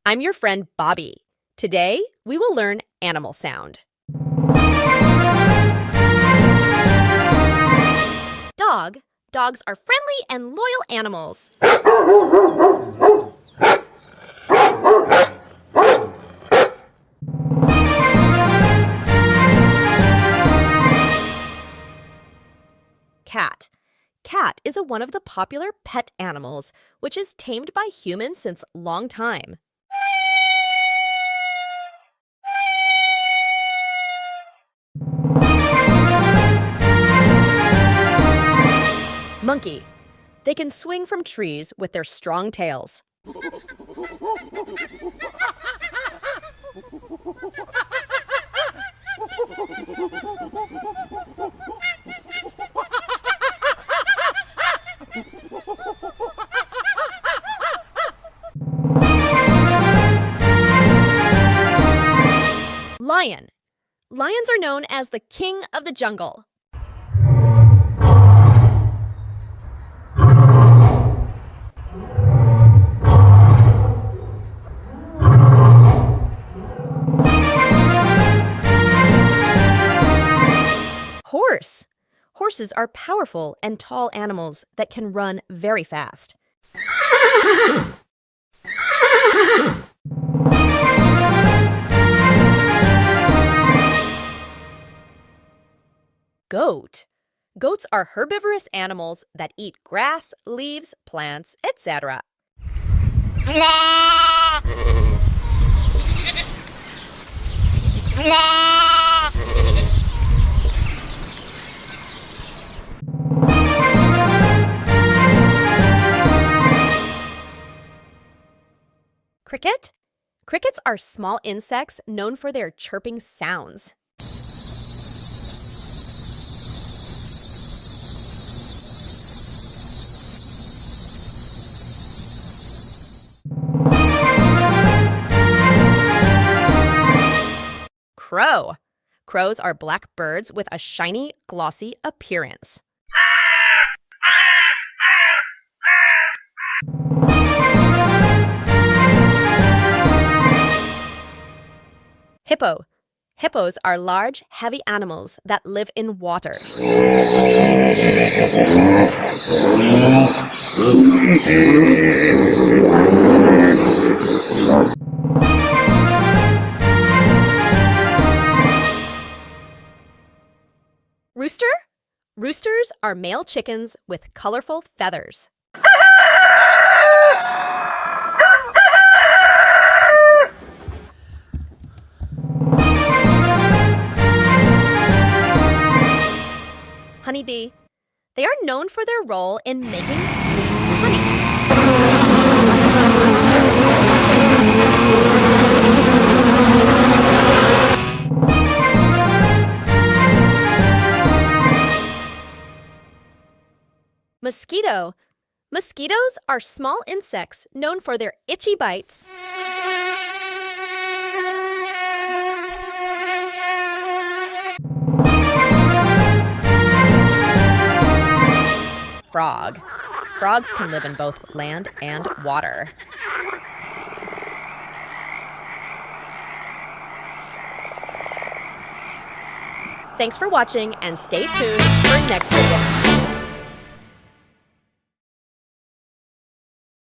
I'm your friend Bobby. Today, we will learn animal sound. Dog. Dogs are friendly and loyal animals. Cat. Cat is one of the popular pet animals, which is tamed by humans since long time. Monkey. They can swing from trees with their strong tails. Lion. Lions are known as the king of the jungle. Horse. Horses are powerful and tall animals that can run very fast. Goat. Goats are herbivorous animals that eat grass, leaves, plants, etc. Cricket? Crickets are small insects known for their chirping sounds. Crow. Crows are black birds with a shiny, glossy appearance. Hippo. Hippos are large, heavy animals that live in water. Rooster? Roosters are male chickens with colorful feathers. Honeybee. They are known for their role in making sweet honey. Mosquito. Mosquitoes are small insects known for their itchy bites. Frog. Frogs can live in both land and water. Thanks for watching and stay tuned for next video.